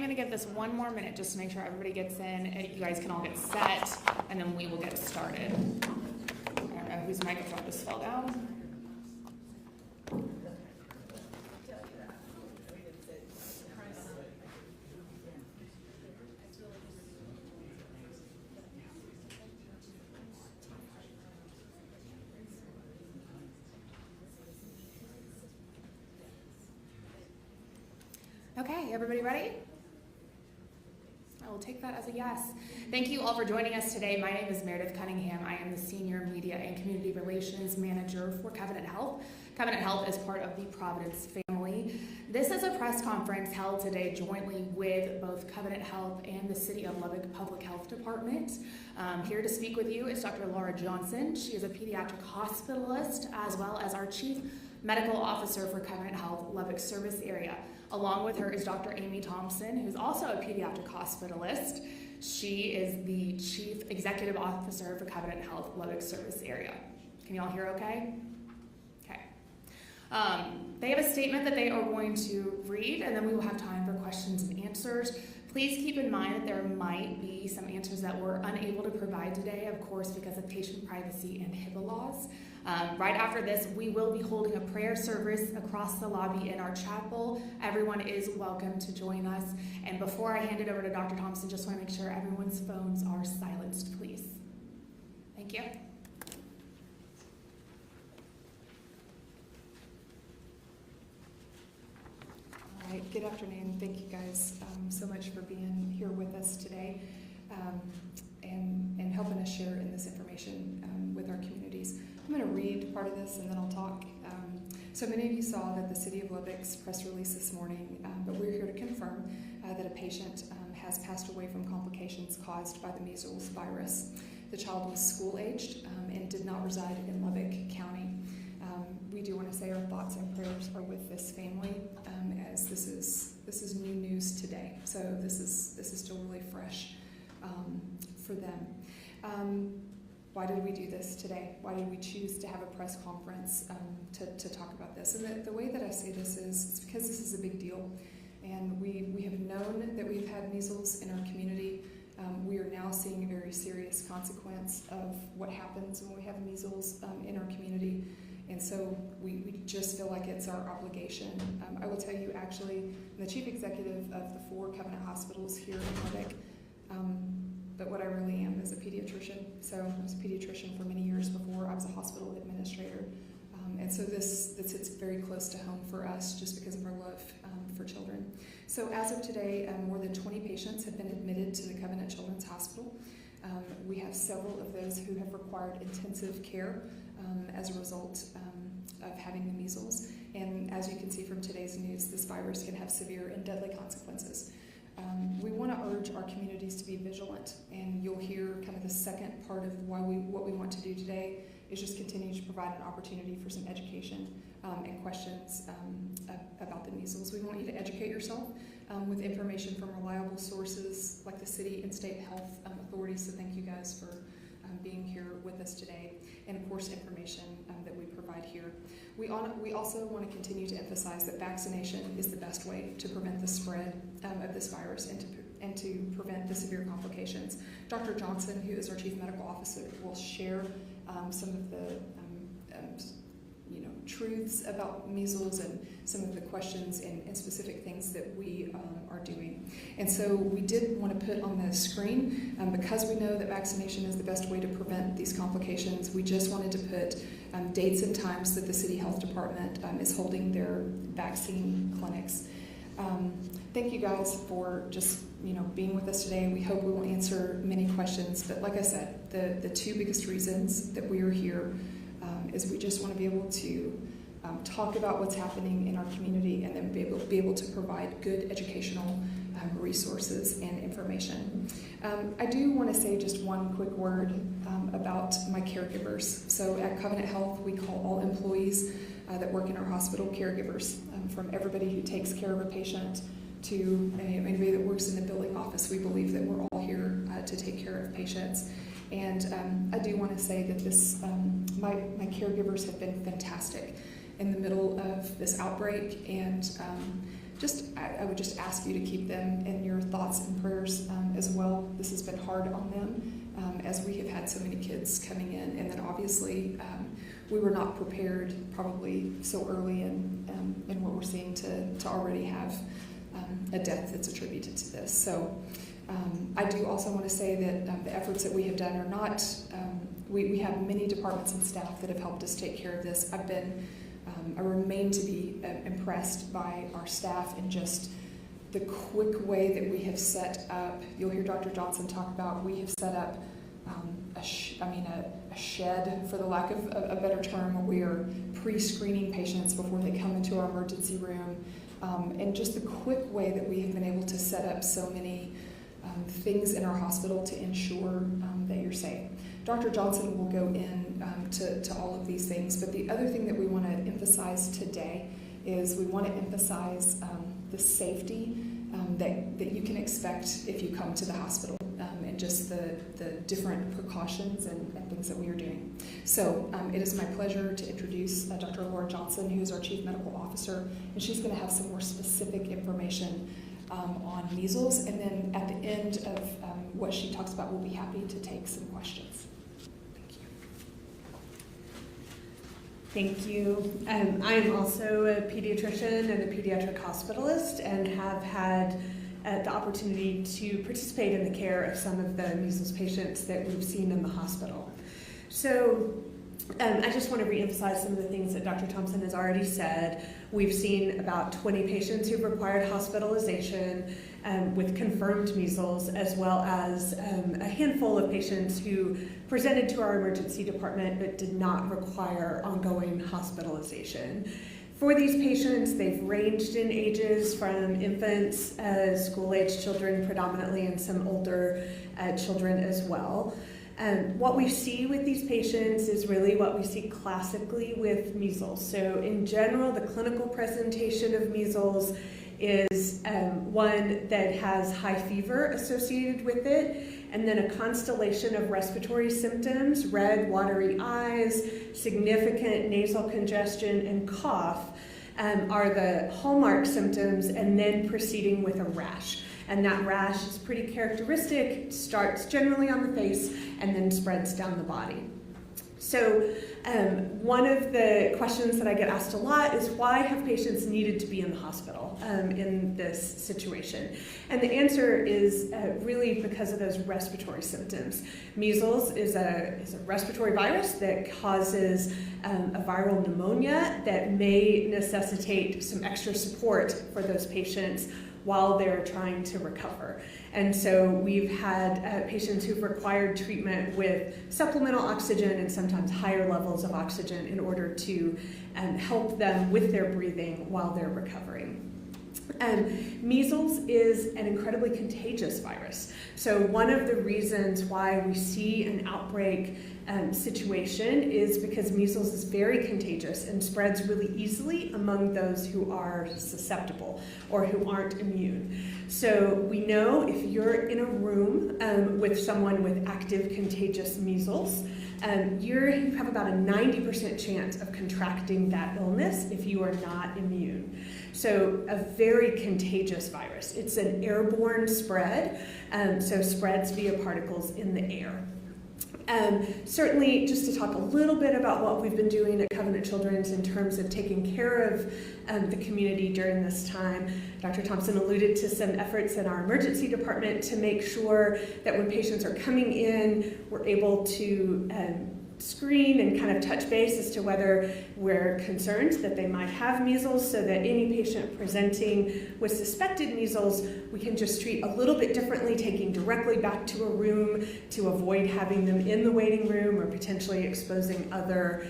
going to give this one more minute just to make sure everybody gets in. You guys can all get set, and then we will get started. I don't know whose microphone just fell down. Okay, everybody ready? I will take that as a yes. Thank you all for joining us today. My name is Meredith Cunningham. I am the Senior Media and Community Relations Manager for Convenant Health. Convenant Health is part of the Providence family. This is a press conference held today jointly with both Convenant Health and the City of Lubbock Public Health Department. Here to speak with you is Dr. Laura Johnson. She is a pediatric hospitalist as well as our Chief Medical Officer for Convenant Health Lubbock service area. Along with her is Dr. Amy Thompson, who's also a pediatric hospitalist. She is the Chief Executive Officer for Convenant Health Lubbock service area. Can you all hear okay? Okay. They have a statement that they are going to read, and then we will have time for questions and answers. Please keep in mind that there might be some answers that we're unable to provide today, of course, because of patient privacy and HIPAA laws. Right after this, we will be holding a prayer service across the lobby in our chapel. Everyone is welcome to join us. And before I hand it over to Dr. Thompson, just want to make sure everyone's phones are silenced, please. Thank you. All right, good afternoon. Thank you guys so much for being here with us today and helping us share in this information with our communities. I'm going to read part of this and then I'll talk. So many of you saw that the City of Lubbock's press release this morning, but we're here to confirm that a patient has passed away from complications caused by the measles virus. The child was school-aged and did not reside in Lubbock County. We do want to say our thoughts and prayers are with this family, as this is new news today. So this is still really fresh for them. Why did we do this today? Why did we choose to have a press conference to talk about this? And the way that I say this is it's because this is a big deal. And we have known that we've had measles in our community. We are now seeing a very serious consequence of what happens when we have measles in our community. And so we just feel like it's our obligation. I will tell you, actually, I'm the chief executive of the 4 Covenant hospitals here in Lubbock. But what I really am is a pediatrician. So I was a pediatrician for many years before I was a hospital administrator. And so this hits very close to home for us just because of our love for children. So as of today, more than 20 patients have been admitted to the Covenant Children's Hospital. We have several of those who have required intensive care as a result of having the measles. And as you can see from today's news, this virus can have severe and deadly consequences. We want to urge our communities to be vigilant, and you'll hear kind of the second part of what we want to do today is just continue to provide an opportunity for some education and questions about the measles. We want you to educate yourself with information from reliable sources like the city and state health authorities, so thank you guys for being here with us today, and of course information that we provide here. We also want to continue to emphasize that vaccination is the best way to prevent the spread of this virus and to prevent the severe complications. Dr. Johnson, who is our Chief Medical Officer, will share some of the truths about measles and some of the questions and specific things that we are doing. And so we did want to put on the screen, because we know that vaccination is the best way to prevent these complications, we just wanted to put dates and times that the City Health Department is holding their vaccine clinics. Thank you guys for just being with us today. We hope we will answer many questions, but like I said, the 2 biggest reasons that we are here is we just want to be able to talk about what's happening in our community and then be able to provide good educational resources and information. I do want to say just one quick word about my caregivers. So at Convenant Health, we call all employees that work in our hospital caregivers, from everybody who takes care of a patient to anybody that works in the billing office. We believe that we're all here to take care of patients. And I do want to say that this, my caregivers have been fantastic in the middle of this outbreak, and I would just ask you to keep them in your thoughts and prayers as well. This has been hard on them as we have had so many kids coming in, and then obviously we were not prepared probably so early in what we're seeing to already have a death that's attributed to this. So I do also want to say that the efforts that we have done are not, we have many departments and staff that have helped us take care of this. I remain to be impressed by our staff and just the quick way that we have set up. You'll hear Dr. Johnson talk about, we have set up a shed, for the lack of a better term, where we are pre-screening patients before they come into our emergency room. And just the quick way that we have been able to set up so many things in our hospital to ensure that you're safe. Dr. Johnson will go in to all of these things, but the other thing that we want to emphasize today is we want to emphasize the safety that you can expect if you come to the hospital, and just the different precautions and things that we are doing. So it is my pleasure to introduce Dr. Laura Johnson, who's our Chief Medical Officer, and she's going to have some more specific information on measles, and then at the end of what she talks about, we'll be happy to take some questions. Thank you. I am also a pediatrician and a pediatric hospitalist, and have had the opportunity to participate in the care of some of the measles patients that we've seen in the hospital. So I just want to reemphasize some of the things that Dr. Thompson has already said. We've seen about 20 patients who've required hospitalization with confirmed measles, as well as a handful of patients who presented to our emergency department but did not require ongoing hospitalization. For these patients, they've ranged in ages from infants, school-age children predominantly, and some older children as well. What we see with these patients is really what we see classically with measles. So in general, the clinical presentation of measles is one that has high fever associated with it, and then a constellation of respiratory symptoms: red, watery eyes, significant nasal congestion, and cough are the hallmark symptoms, and then proceeding with a rash. And that rash is pretty characteristic, starts generally on the face and then spreads down the body. So one of the questions that I get asked a lot is, why have patients needed to be in the hospital in this situation? And the answer is really because of those respiratory symptoms. Measles is a respiratory virus that causes a viral pneumonia that may necessitate some extra support for those patients while they're trying to recover. And so we've had patients who've required treatment with supplemental oxygen and sometimes higher levels of oxygen in order to help them with their breathing while they're recovering. Measles is an incredibly contagious virus. So one of the reasons why we see an outbreak situation is because measles is very contagious and spreads really easily among those who are susceptible or who aren't immune. So we know if you're in a room with someone with active contagious measles, you have about a 90% chance of contracting that illness if you are not immune. So a very contagious virus. It's an airborne spread, so spreads via particles in the air. Certainly, just to talk a little bit about what we've been doing at Convenant Children's in terms of taking care of the community during this time, Dr. Thompson alluded to some efforts in our emergency department to make sure that when patients are coming in, we're able to screen and kind of touch base as to whether we're concerned that they might have measles, so that any patient presenting with suspected measles, we can just treat a little bit differently, taking directly back to a room to avoid having them in the waiting room or potentially exposing other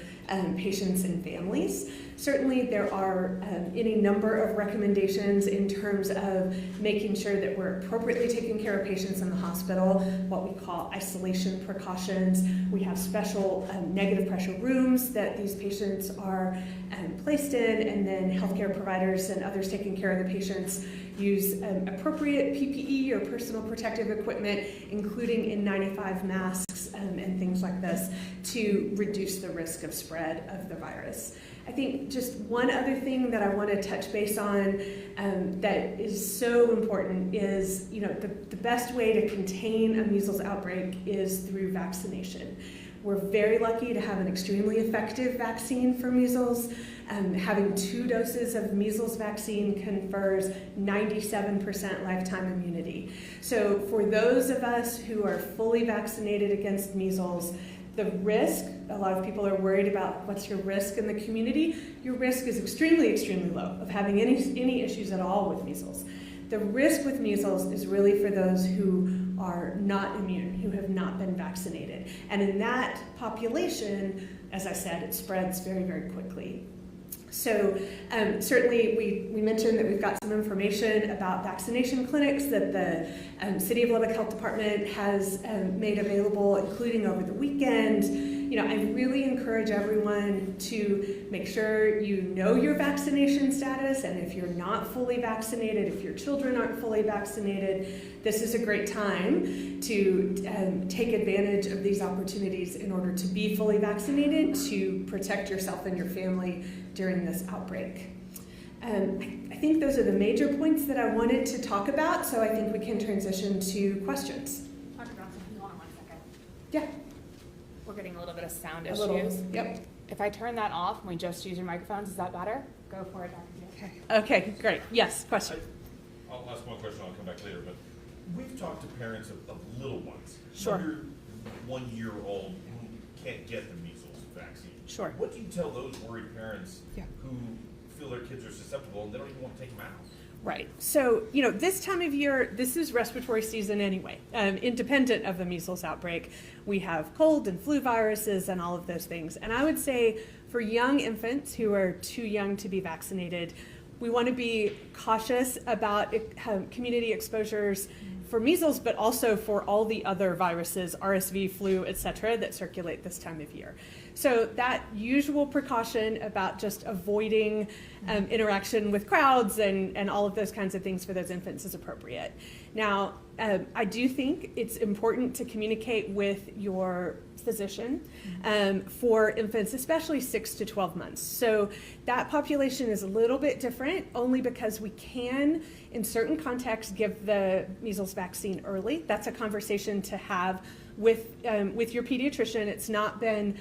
patients and families. Certainly there are any number of recommendations in terms of making sure that we're appropriately taking care of patients in the hospital, what we call isolation precautions. We have special negative pressure rooms that these patients are placed in, and then healthcare providers and others taking care of the patients use appropriate PPE or personal protective equipment, including N95 masks and things like this, to reduce the risk of spread of the virus. I think just one other thing that I want to touch base on that is so important is, the best way to contain a measles outbreak is through vaccination. We're very lucky to have an extremely effective vaccine for measles. Having 2 doses of measles vaccine confers 97% lifetime immunity. So for those of us who are fully vaccinated against measles, the risk, a lot of people are worried about what's your risk in the community. Your risk is extremely, extremely low of having any issues at all with measles. The risk with measles is really for those who are not immune, who have not been vaccinated. And in that population, as I said, it spreads very, very quickly. So certainly we mentioned that we've got some information about vaccination clinics that the City of Lubbock Health Department has made available, including over the weekend. I really encourage everyone to make sure you know your vaccination status, and if you're not fully vaccinated, if your children aren't fully vaccinated, this is a great time to take advantage of these opportunities in order to be fully vaccinated, to protect yourself and your family during this outbreak. I think those are the major points that I wanted to talk about, so I think we can transition to questions. Dr. Johnson, hold on 1 second. Yeah. We're getting a little bit of sound A issues. little, yep. If I turn that off and we just use your microphones, is that better? Go for it, Dr. J. Okay, great. Yes, question. I'll ask one question, I'll come back later, but we've talked to parents of little ones. Sure. Under 1 year old who can't get the measles vaccine. Sure. What do you tell those worried parents Yeah. who feel their kids are susceptible and they don't even want to take them out? Right. So, this time of year, this is respiratory season anyway. Independent of the measles outbreak, we have cold and flu viruses and all of those things. And I would say for young infants who are too young to be vaccinated, we want to be cautious about community exposures for measles, but also for all the other viruses, RSV, flu, et cetera, that circulate this time of year. So that usual precaution about just avoiding interaction with crowds and all of those kinds of things for those infants is appropriate. Now, I do think it's important to communicate with your physician for infants, especially 6 to 12 months. So that population is a little bit different only because we can, in certain contexts, give the measles vaccine early. That's a conversation to have with your pediatrician. It's not been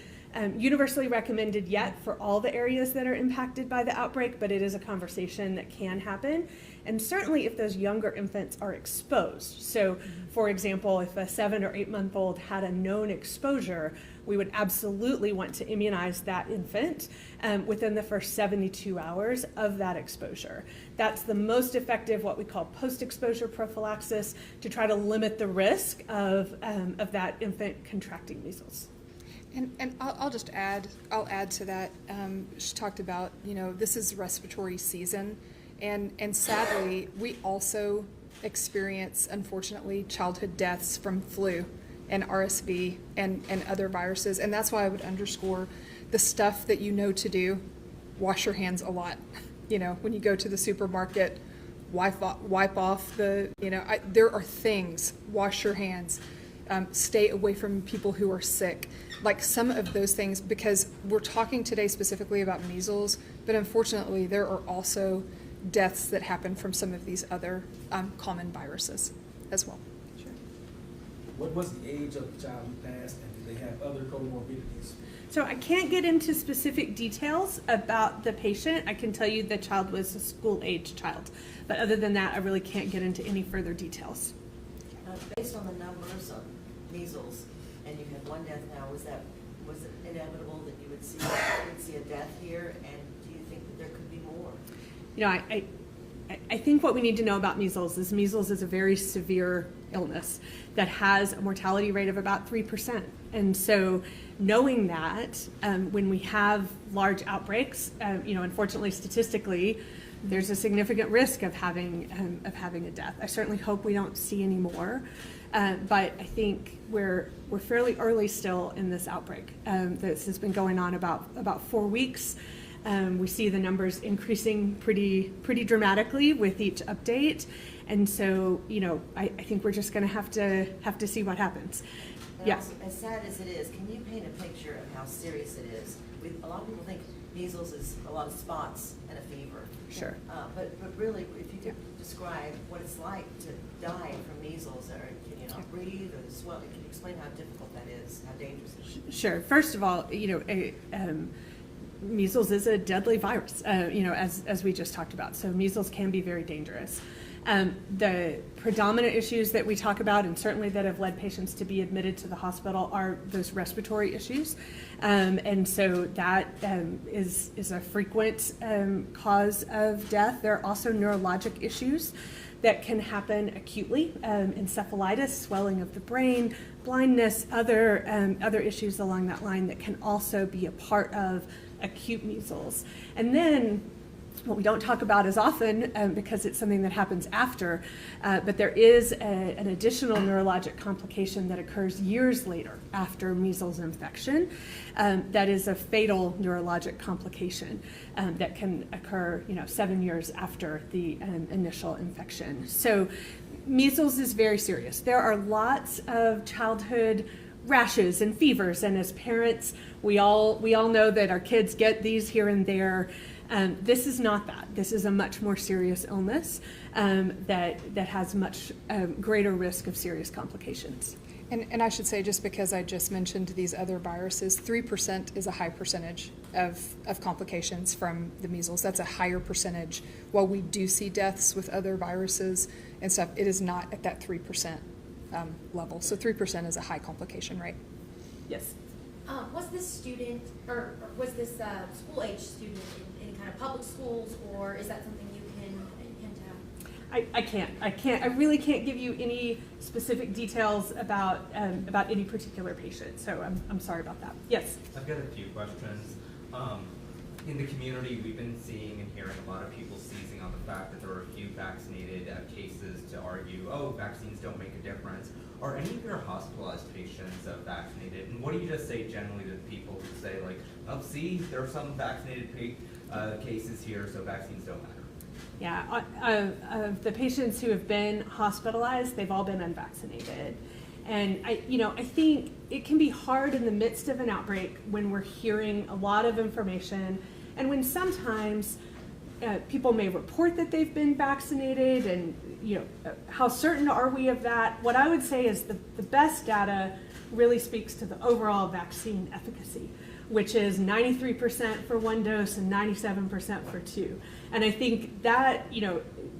universally recommended yet for all the areas that are impacted by the outbreak, but it is a conversation that can happen. And certainly if those younger infants are exposed. So for example, if a 7 or 8 month old had a known exposure, we would absolutely want to immunize that infant within the first 72 hours of that exposure. That's the most effective, what we call post-exposure prophylaxis, to try to limit the risk of that infant contracting measles. And I'll just add to that. She talked about, this is respiratory season, and sadly, we also experience, unfortunately, childhood deaths from flu and RSV and other viruses. And that's why I would underscore the stuff that you know to do. Wash your hands a lot. When you go to the supermarket, wipe off the, there are things. Wash your hands. Stay away from people who are sick. Like some of those things, because we're talking today specifically about measles, but unfortunately there are also deaths that happen from some of these other common viruses as well. Sure. What was the age of the child who passed, and did they have other comorbidities? So I can't get into specific details about the patient. I can tell you the child was a school-age child, but other than that, I really can't get into any further details. Based on the numbers of measles, and you had one death now, was it inevitable that you would see a death here, and do you think that there could be more? I think what we need to know about measles is a very severe illness that has a mortality rate of about 3%. And so knowing that, when we have large outbreaks, unfortunately statistically, there's a significant risk of having a death. I certainly hope we don't see any more, but I think we're fairly early still in this outbreak. This has been going on about 4 weeks. We see the numbers increasing pretty dramatically with each update. And so, I think we're just going to have to see what happens. And Yeah. also, as sad as it is, can you paint a picture of how serious it is? A lot of people think measles is a lot of spots and a fever. Sure. But really, if you could describe what it's like to die from measles, or can you not breathe, or the swelling, can you explain how difficult that is, how dangerous it is? Sure. First of all, measles is a deadly virus, as we just talked about. So measles can be very dangerous. The predominant issues that we talk about, and certainly that have led patients to be admitted to the hospital, are those respiratory issues. And so that is a frequent cause of death. There are also neurologic issues that can happen acutely, encephalitis, swelling of the brain, blindness, other issues along that line that can also be a part of acute measles. And then what we don't talk about as often because it's something that happens after, but there is an additional neurologic complication that occurs years later after measles infection. That is a fatal neurologic complication that can occur 7 years after the initial infection. So measles is very serious. There are lots of childhood rashes and fevers, and as parents, we all know that our kids get these here and there. This is not that. This is a much more serious illness that has much greater risk of serious complications. And I should say, just because I just mentioned these other viruses, 3% is a high percentage of complications from the measles. That's a higher percentage. While we do see deaths with other viruses and stuff, it is not at that 3% level. So 3% is a high complication rate. Yes. Was this student, or was this school-age student in any kind of public schools, or is that something you can hint at? I really can't give you any specific details about any particular patient. So I'm sorry about that. Yes. I've got a few questions. In the community, we've been seeing and hearing a lot of people seizing on the fact that there are a few vaccinated cases to argue, oh, vaccines don't make a difference. Are any of your hospitalized patients vaccinated? And what do you just say generally to people who say, like, oh, see, there are some vaccinated cases here, so vaccines don't matter? Yeah, of the patients who have been hospitalized, they've all been unvaccinated. And I think it can be hard in the midst of an outbreak when we're hearing a lot of information, and when sometimes people may report that they've been vaccinated, and how certain are we of that? What I would say is the best data really speaks to the overall vaccine efficacy, which is 93% for one dose and 97% for two. And I think that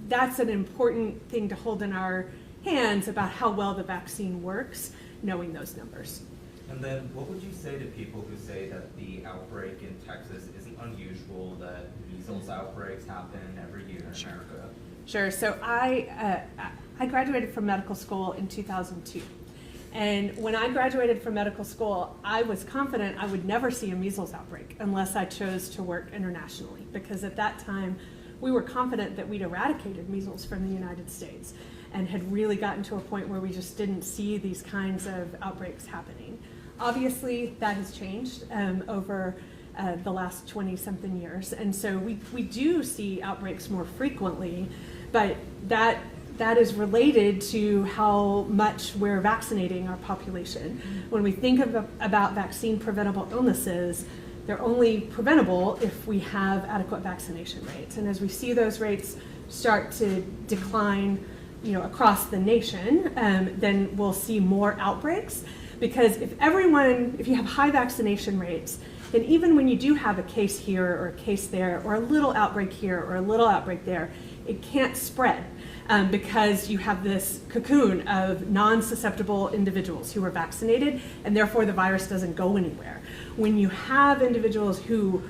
that's an important thing to hold in our hands about how well the vaccine works, knowing those numbers. And then what would you say to people who say that the outbreak in Texas isn't unusual, that measles outbreaks happen every year in America? Sure. So I graduated from medical school in 2002. And when I graduated from medical school, I was confident I would never see a measles outbreak unless I chose to work internationally, because at that time we were confident that we'd eradicated measles from the United States and had really gotten to a point where we just didn't see these kinds of outbreaks happening. Obviously, that has changed over the last 20-something years, and so we do see outbreaks more frequently, but that is related to how much we're vaccinating our population. When we think about vaccine-preventable illnesses, they're only preventable if we have adequate vaccination rates. And as we see those rates start to decline across the nation, then we'll see more outbreaks. Because if you have high vaccination rates, then even when you do have a case here or a case there, or a little outbreak here or a little outbreak there, it can't spread because you have this cocoon of non-susceptible individuals who are vaccinated, and therefore the virus doesn't go anywhere. When you have individuals who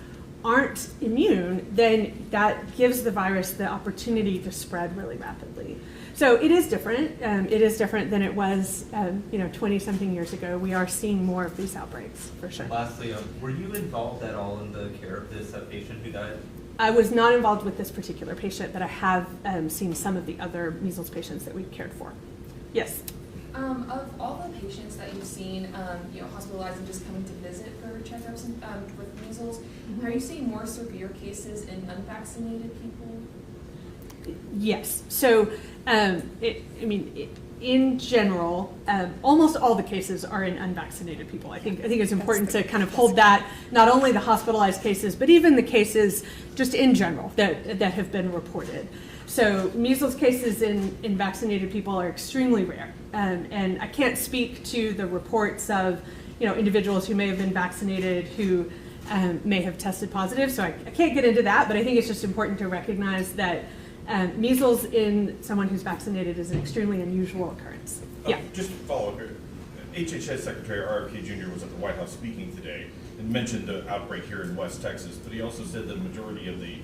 aren't immune, then that gives the virus the opportunity to spread really rapidly. So it is different. It is different than it was 20-something years ago. We are seeing more of these outbreaks, for sure. Lastly, were you involved at all in the care of this patient who died? I was not involved with this particular patient, but I have seen some of the other measles patients that we've cared for. Yes? Of all the patients that you've seen, hospitalized and just coming to visit for checkups with measles. Are you seeing more severe cases in unvaccinated people? Yes. So, in general, almost all the cases are in unvaccinated people. I think it's important to kind of hold that, not only the hospitalized cases, but even the cases just in general that have been reported. So measles cases in vaccinated people are extremely rare. And I can't speak to the reports of, individuals who may have been vaccinated who may have tested positive. So I can't get into that, but I think it's just important to recognize that measles in someone who's vaccinated is an extremely unusual occurrence. Yeah. Just to follow up here, HHS Secretary R.F.K. Jr. was at the White House speaking today and mentioned the outbreak here in West Texas, but he also said that the majority of the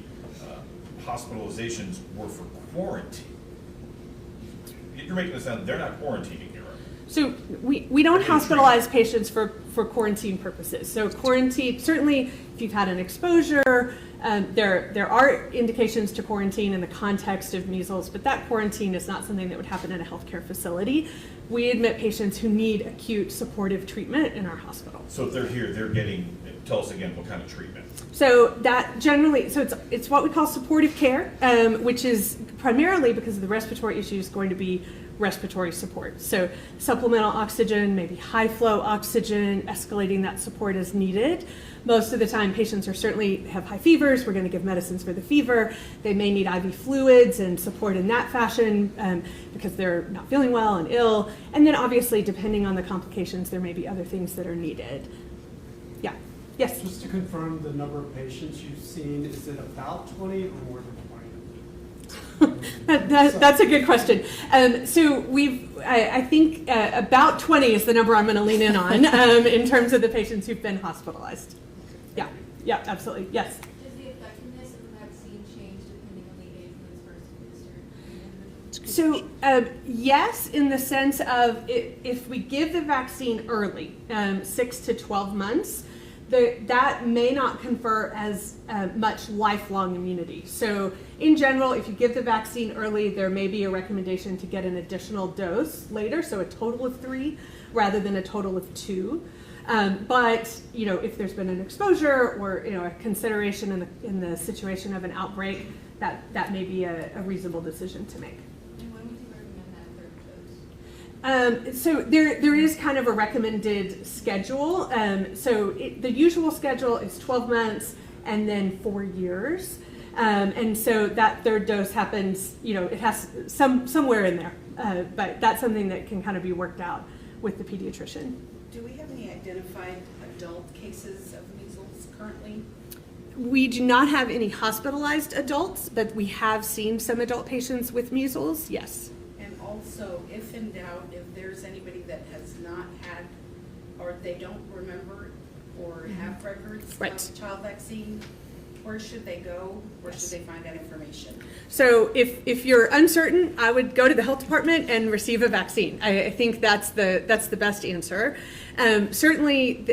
hospitalizations were for quarantine. You're making this sound, they're not quarantining here, right? So we don't hospitalize patients for quarantine purposes. So quarantine, certainly if you've had an exposure, there are indications to quarantine in the context of measles, but that quarantine is not something that would happen in a healthcare facility. We admit patients who need acute supportive treatment in our hospital. So if they're here, they're getting, tell us again, what kind of treatment? So that generally, it's what we call supportive care, which is primarily because of the respiratory issues going to be respiratory support. So supplemental oxygen, maybe high flow oxygen, escalating that support as needed. Most of the time patients certainly have high fevers. We're going to give medicines for the fever. They may need IV fluids and support in that fashion because they're not feeling well and ill. And then obviously depending on the complications, there may be other things that are needed. Yeah. Yes? Just to confirm the number of patients you've seen, is it about 20 or more than 20? That's a good question. So I think about 20 is the number I'm going to lean in on in terms of the patients who've been hospitalized. Yeah, absolutely. Yes. Does the effectiveness of the vaccine change depending on the age when it's first administered? So yes, in the sense of if we give the vaccine early, 6 to 12 months, that may not confer as much lifelong immunity. So in general, if you give the vaccine early, there may be a recommendation to get an additional dose later, so a total of 3 rather than a total of 2. But if there's been an exposure or a consideration in the situation of an outbreak, that may be a reasonable decision to make. And when would you recommend that third dose? So there is kind of a recommended schedule. The usual schedule is 12 months and then 4 years. And so that third dose happens, it has somewhere in there. But that's something that can kind of be worked out with the pediatrician. Do we have any identified adult cases of measles currently? We do not have any hospitalized adults, but we have seen some adult patients with measles, yes. And also, if in doubt, if there's anybody that has not had, or they don't remember or have records of child vaccine, where should they go? Where should they find that information? So if you're uncertain, I would go to the health department and receive a vaccine. I think that's the best answer. Certainly,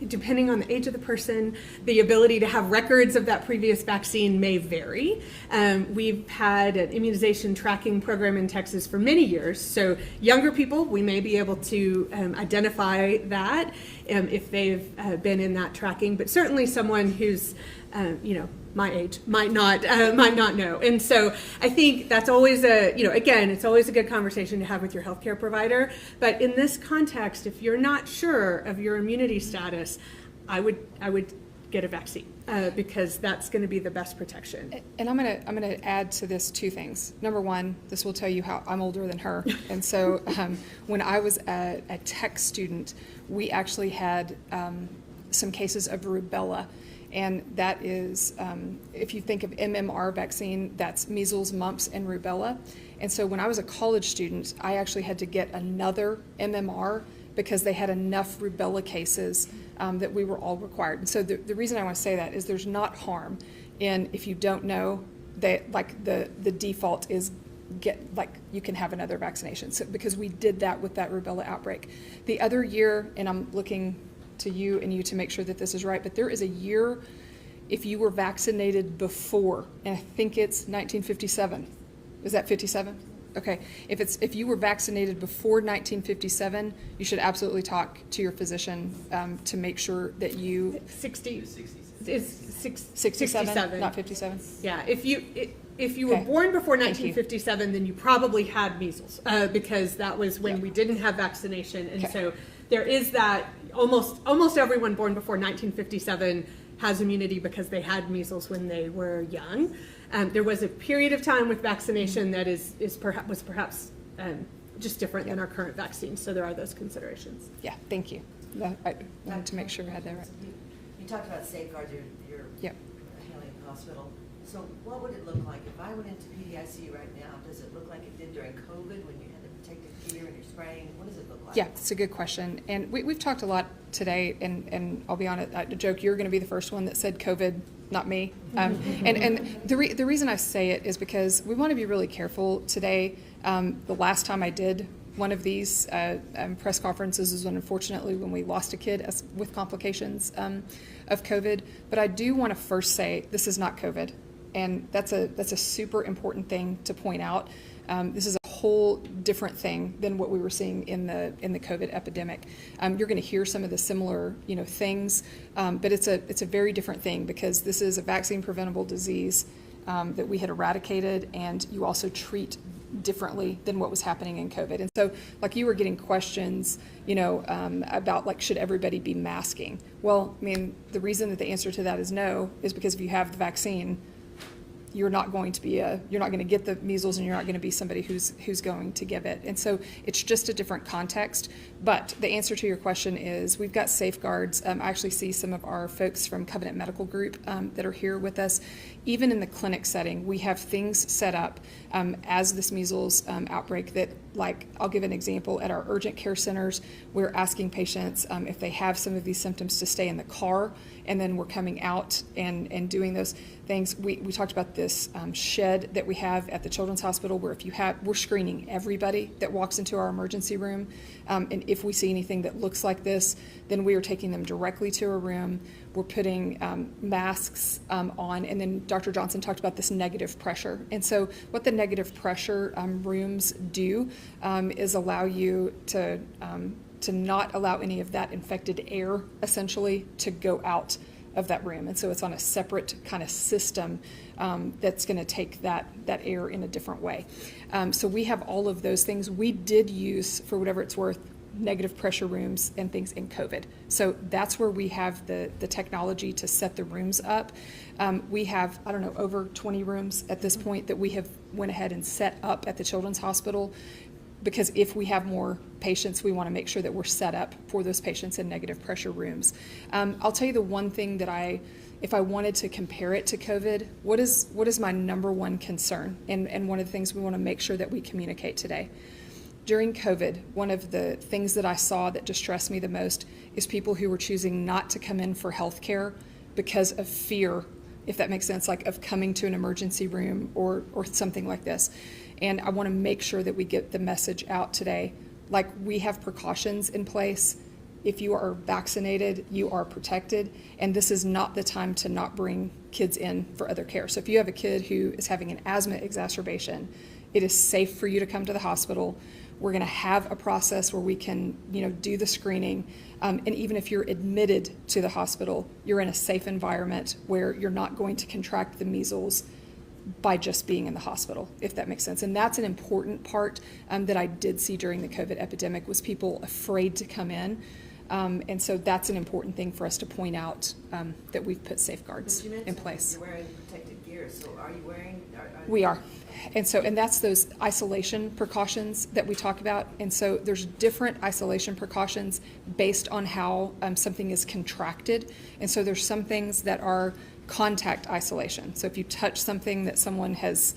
depending on the age of the person, the ability to have records of that previous vaccine may vary. We've had an immunization tracking program in Texas for many years. So younger people, we may be able to identify that if they've been in that tracking. But certainly someone who's, my age might not know. And so I think that's always it's always a good conversation to have with your healthcare provider. But in this context, if you're not sure of your immunity status, I would get a vaccine because that's going to be the best protection. And I'm gonna add to this 2 things. Number 1, this will tell you how I'm older than her. And so when I was a tech student, we actually had some cases of rubella. And that is, if you think of MMR vaccine, that's measles, mumps, and rubella. And so when I was a college student, I actually had to get another MMR because they had enough rubella cases that we were all required. And so the reason I want to say that is there's not harm in, if you don't know, that the default is you can have another vaccination. So because we did that with that rubella outbreak. The other year, and I'm looking to you and you to make sure that this is right, but there is a year if you were vaccinated before, and I think it's 1957. Is that 57? Okay, if you were vaccinated before 1957, you should absolutely talk to your physician to make sure that you 67, not 57. Yeah, if you were Okay. born before Thank you. 1957, then you probably had measles because that was when we didn't have vaccination, and Okay. so there is that. Almost everyone born before 1957 has immunity because they had measles when they were young. There was a period of time with vaccination that was perhaps just different than our current vaccine. So there are those considerations. Yeah, thank you. I wanted to make sure I had that right. You talked about safeguards you're Yep. handling at the hospital. So what would it look like if I went into PDIC right now? Does it look like it did during COVID when you had the protective gear and you're spraying? What does it look like? Yeah, it's a good question. And we've talked a lot today, and I'll be honest, I joke, you're going to be the first one that said COVID, not me. And the reason I say it is because we want to be really careful today. The last time I did one of these press conferences is unfortunately when we lost a kid with complications of COVID. But I do want to first say this is not COVID. And that's a super important thing to point out. This is a whole different thing than what we were seeing in the COVID epidemic. You're going to hear some of the similar things, but it's a very different thing because this is a vaccine preventable disease that we had eradicated, and you also treat differently than what was happening in COVID. And so, like, you were getting questions, about like, should everybody be masking? Well, I mean, the reason that the answer to that is no is because if you have the vaccine, you're not going to get the measles, and you're not going to be somebody who's going to give it. And so it's just a different context. But the answer to your question is we've got safeguards. I actually see some of our folks from Convenant Medical Group that are here with us. Even in the clinic setting, we have things set up as this measles outbreak that, like, I'll give an example. At our urgent care centers, we're asking patients if they have some of these symptoms to stay in the car, and then we're coming out and doing those things. We talked about this shed that we have at the Children's Hospital where we're screening everybody that walks into our emergency room. And if we see anything that looks like this, then we are taking them directly to a room. We're putting masks on, and then Dr. Johnson talked about this negative pressure. And so what the negative pressure rooms do is allow you to not allow any of that infected air, essentially, to go out of that room. And so it's on a separate kind of system that's going to take that air in a different way. So we have all of those things. We did use, for whatever it's worth, negative pressure rooms and things in COVID. So that's where we have the technology to set the rooms up. We have, over 20 rooms at this point that we have went ahead and set up at the Children's Hospital, because if we have more patients, we want to make sure that we're set up for those patients in negative pressure rooms. I'll tell you the one thing that if I wanted to compare it to COVID, what is my number one concern? And one of the things we want to make sure that we communicate today. During COVID, one of the things that I saw that distressed me the most is people who were choosing not to come in for health care because of fear, if that makes sense, like of coming to an emergency room or something like this. And I want to make sure that we get the message out today. Like, we have precautions in place. If you are vaccinated, you are protected. And this is not the time to not bring kids in for other care. So if you have a kid who is having an asthma exacerbation, it is safe for you to come to the hospital. We're going to have a process where we can, do the screening. And even if you're admitted to the hospital, you're in a safe environment where you're not going to contract the measles by just being in the hospital, if that makes sense. And that's an important part that I did see during the COVID epidemic, was people afraid to come in. And so that's an important thing for us to point out, that we've put safeguards in place. You're wearing protective gear, so are you wearing? We are. And that's those isolation precautions that we talk about. And so there's different isolation precautions based on how something is contracted. And so there's some things that are contact isolation. So if you touch something that someone has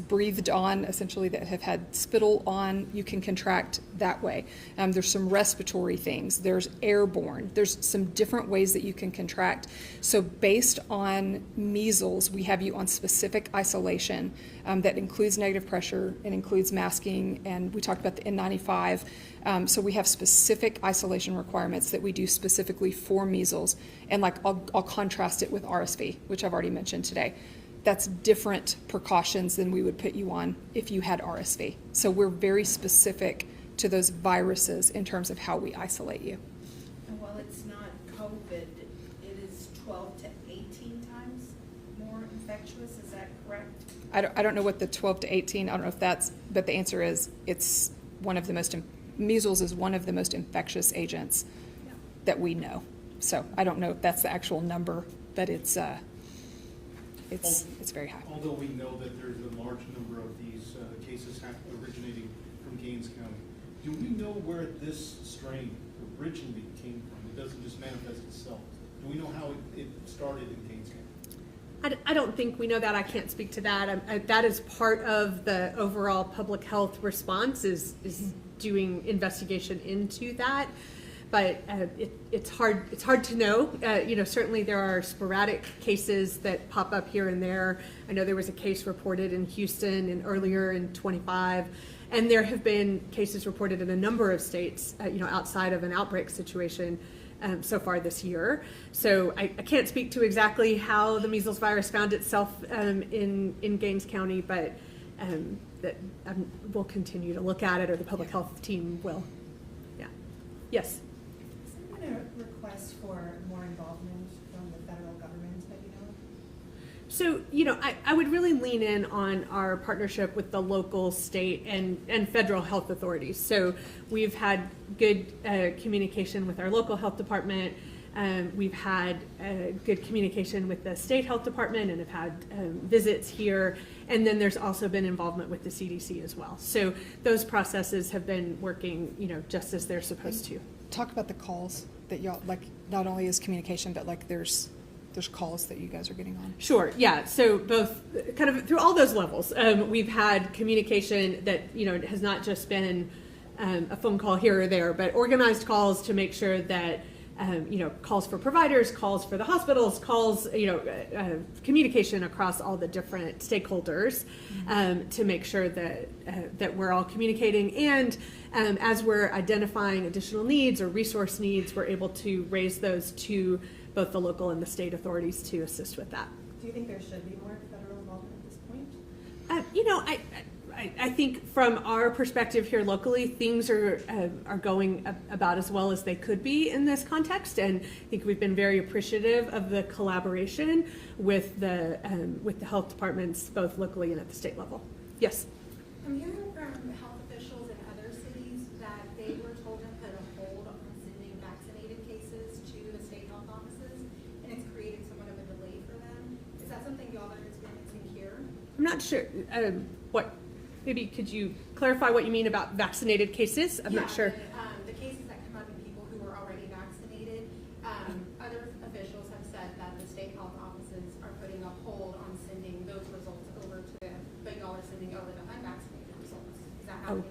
breathed on, essentially, that have had spittle on, you can contract that way. There's some respiratory things. There's airborne. There's some different ways that you can contract. So based on measles, we have you on specific isolation that includes negative pressure and includes masking, and we talked about the N95. So we have specific isolation requirements that we do specifically for measles. And I'll contrast it with RSV, which I've already mentioned today. that's different precautions than we would put you on if you had RSV. So we're very specific to those viruses in terms of how we isolate you. And while it's not COVID, it is 12 to 18 times more infectious, is that correct? I don't know what the 12 to 18, I don't know if that's, but the answer is it's one of the most, measles is one of the most infectious agents that we know. So I don't know if that's the actual number, but it's very high. Although we know that there's a large number of these cases originating from Gaines County, do we know where this strain originally came from? It doesn't just manifest itself. Do we know how it started in Gaines County? I don't think we know that. I can't speak to that. That is part of the overall public health response is doing investigation into that. But it's hard to know. Certainly there are sporadic cases that pop up here and there. I know there was a case reported in Houston and earlier in 25, and there have been cases reported in a number of states, outside of an outbreak situation so far this year. So I can't speak to exactly how the measles virus found itself in Gaines County, but that we'll continue to look at it, or the public health team will. Yeah. Yes. A request for more involvement from the federal government that you know of? So, I would really lean in on our partnership with the local, state, and federal health authorities. So we've had good communication with our local health department. We've had good communication with the state health department and have had visits here. And then there's also been involvement with the CDC as well. So those processes have been working, just as they're supposed to. Talk about the calls that y'all, like, not only is communication, but like there's calls that you guys are getting on. Sure, yeah. So both kind of through all those levels, we've had communication that, has not just been a phone call here or there, but organized calls to make sure that, calls for providers, calls for the hospitals, calls, communication across all the different stakeholders to make sure that we're all communicating. And as we're identifying additional needs or resource needs, we're able to raise those to both the local and the state authorities to assist with that. Do you think there should be more federal involvement at this point? I think from our perspective here locally, things are going about as well as they could be in this context, and I think we've been very appreciative of the collaboration with the health departments, both locally and at the state level. Yes. I'm hearing from health officials in other cities that they were told to put a hold on sending vaccinated cases to the state health offices, and it's created somewhat of a delay for them. Is that something y'all are experiencing here? I'm not sure. Maybe could you clarify what you mean about vaccinated cases? I'm not sure. The cases that come up in people who are already vaccinated, other officials have said that the state health offices are putting a hold on sending those results over to them, but y'all are sending over the unvaccinated results. Is that happening?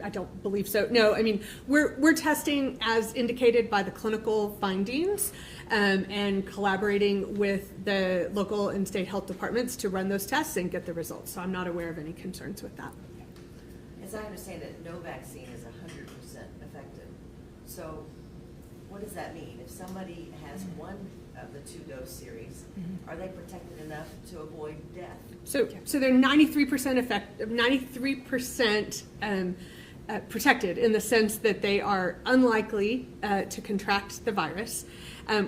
I don't believe so. No, I mean, we're testing as indicated by the clinical findings and collaborating with the local and state health departments to run those tests and get the results. So I'm not aware of any concerns with that. As I understand it, no vaccine is 100% effective. So what does that mean? If somebody has one of the 2-dose series, are they protected enough to avoid death? So they're 93% effective, 93% protected in the sense that they are unlikely to contract the virus.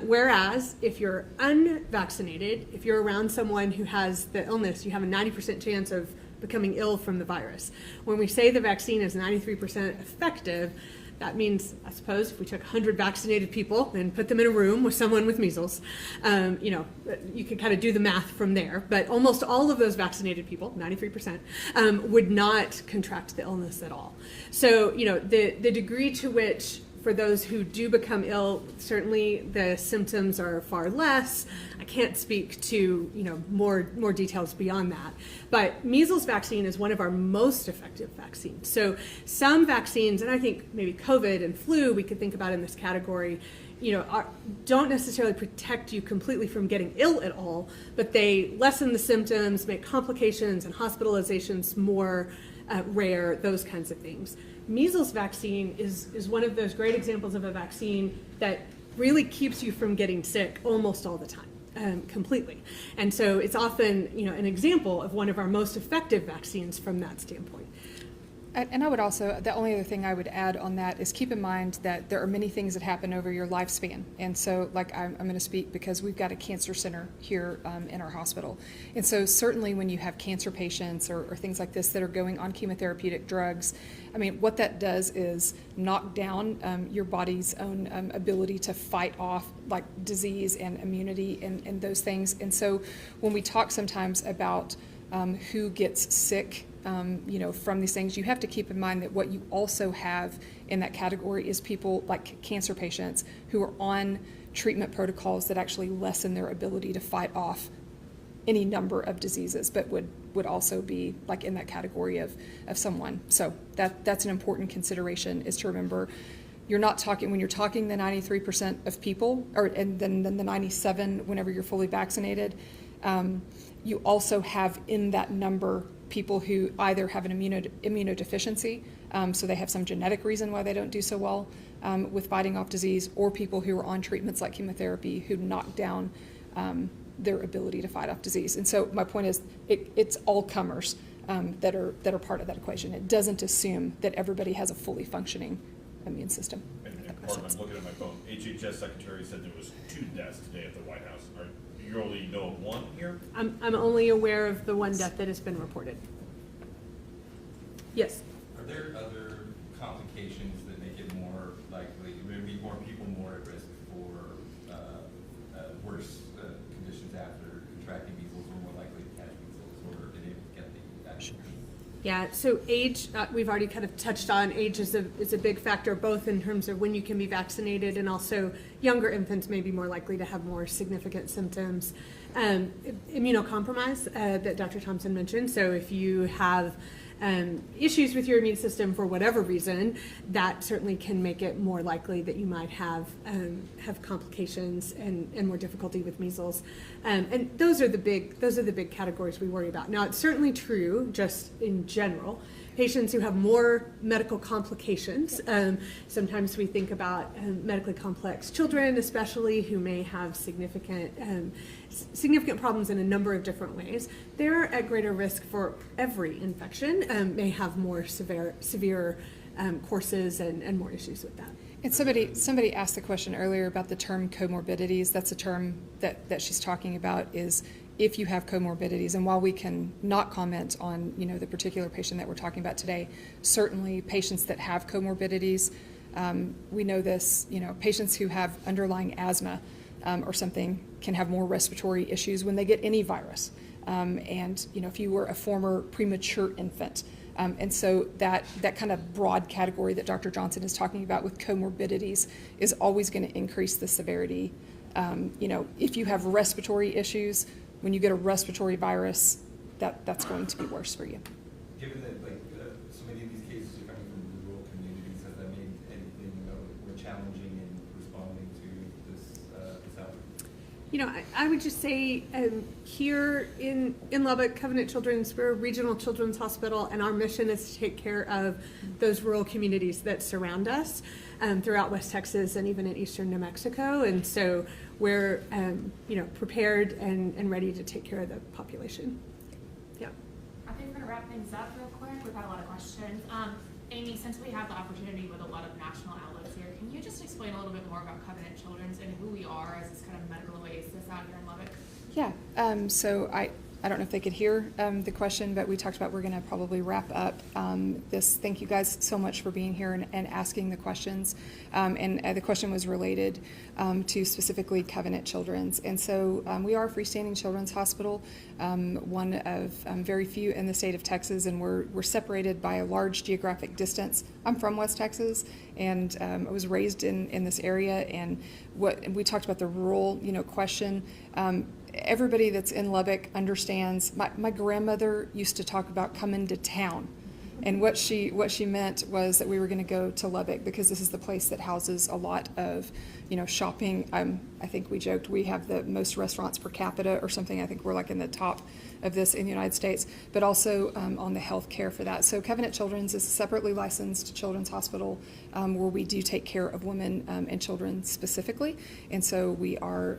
Whereas if you're unvaccinated, if you're around someone who has the illness, you have a 90% chance of becoming ill from the virus. When we say the vaccine is 93% effective, that means, I suppose, if we took 100 vaccinated people and put them in a room with someone with measles, you could kind of do the math from there. But almost all of those vaccinated people, 93%, would not contract the illness at all. So, the degree to which, for those who do become ill, certainly the symptoms are far less. I can't speak to more details beyond that. But measles vaccine is one of our most effective vaccines. So some vaccines, and I think maybe COVID and flu we could think about in this category, don't necessarily protect you completely from getting ill at all, but they lessen the symptoms, make complications and hospitalizations more rare, those kinds of things. Measles vaccine is one of those great examples of a vaccine that really keeps you from getting sick almost all the time. completely. And so it's often, an example of one of our most effective vaccines from that standpoint. And I would also, the only other thing I would add on that is keep in mind that there are many things that happen over your lifespan. And so, I'm going to speak because we've got a cancer center here in our hospital. And so certainly when you have cancer patients or things like this that are going on chemotherapeutic drugs, what that does is knock down your body's own ability to fight off disease and immunity and those things. And so when we talk sometimes about who gets sick from these things, you have to keep in mind that what you also have in that category is people like cancer patients who are on treatment protocols that actually lessen their ability to fight off any number of diseases, but would also be in that category of someone. So that's an important consideration, is to remember you're not talking, when you're talking the 93% of people, and then the 97 whenever you're fully vaccinated, you also have in that number people who either have an immunodeficiency, so they have some genetic reason why they don't do so well with fighting off disease, or people who are on treatments like chemotherapy who knock down their ability to fight off disease. And so my point is, it's all comers that are part of that equation. It doesn't assume that everybody has a fully functioning immune system. And pardon, I'm looking at my phone. HHS Secretary said there was 2 deaths today at the White House. You only know of 1 here? I'm only aware of the 1 death that has been reported. Yes. Are there other complications that make it more likely, maybe more people more at risk for worse conditions after contracting measles, or more likely to catch measles, or being able to get the vaccine? Yeah, so age, we've already kind of touched on. Age is a big factor, both in terms of when you can be vaccinated, and also younger infants may be more likely to have more significant symptoms. Immunocompromise that Dr. Thompson mentioned. So if you have issues with your immune system for whatever reason, that certainly can make it more likely that you might have complications and more difficulty with measles. And those are the big categories we worry about. Now, it's certainly true, just in general, patients who have more medical complications. Sometimes we think about medically complex children, especially, who may have significant problems in a number of different ways. They're at greater risk for every infection, may have more severe courses and more issues with that. And somebody asked the question earlier about the term comorbidities. That's a term that she's talking about, is if you have comorbidities. And while we can not comment on the particular patient that we're talking about today, certainly patients that have comorbidities, we know this, patients who have underlying asthma or something can have more respiratory issues when they get any virus. And if you were a former premature infant, and so that kind of broad category that Dr. Johnson is talking about with comorbidities is always going to increase the severity. If you have respiratory issues, when you get a respiratory virus, that's going to be worse for you. Given that so many of these cases are coming from rural communities, has that made anything more challenging in responding to this outbreak? I would just say here in Lubbock, Convenant Children's, we're a regional children's hospital, and our mission is to take care of those rural communities that surround us throughout West Texas and even in eastern New Mexico. And so we're prepared and ready to take care of the population. Yeah. I think we're going to wrap things up real quick. We've had a lot of questions. Amy, since we have the opportunity with a lot of national outlets here, can you just explain a little bit more about Convenant Children's and who we are as this kind of medical oasis out here in Lubbock? Yeah, so I don't know if they could hear the question, but we talked about we're going to probably wrap up this. Thank you guys so much for being here and asking the questions. And the question was related to specifically Convenant Children's. And so we are a freestanding children's hospital, one of very few in the state of Texas, and we're separated by a large geographic distance. I'm from West Texas, and I was raised in this area. And we talked about the rural, question. Everybody that's in Lubbock understands. My grandmother used to talk about coming to town, and what she meant was that we were going to go to Lubbock because this is the place that houses a lot of, shopping. I think we joked we have the most restaurants per capita or something. I think we're in the top of this in the United States, but also on the health care for that. So Convenant Children's is a separately licensed children's hospital where we do take care of women and children specifically, and so we are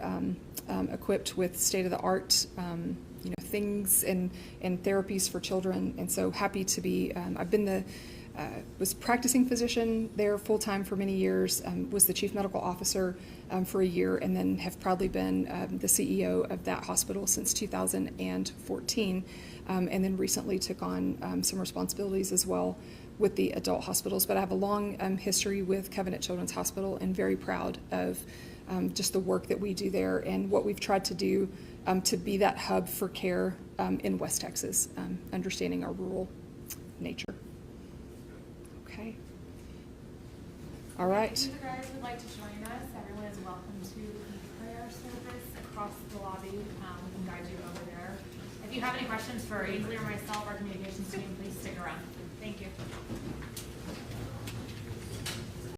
equipped with state-of-the-art things and therapies for children. And so happy to be, I've been was practicing physician there full-time for many years, was the chief medical officer for a year, and then have proudly been the CEO of that hospital since 2014, and then recently took on some responsibilities as well with the adult hospitals. But I have a long history with Convenant Children's Hospital, and very proud of just the work that we do there and what we've tried to do to be that hub for care in West Texas, understanding our rural nature. Okay. All right. If you guys would like to join us, everyone is welcome to the prayer service across the lobby. We can guide you over there. If you have any questions for Ainsley or myself, our communications team, please stick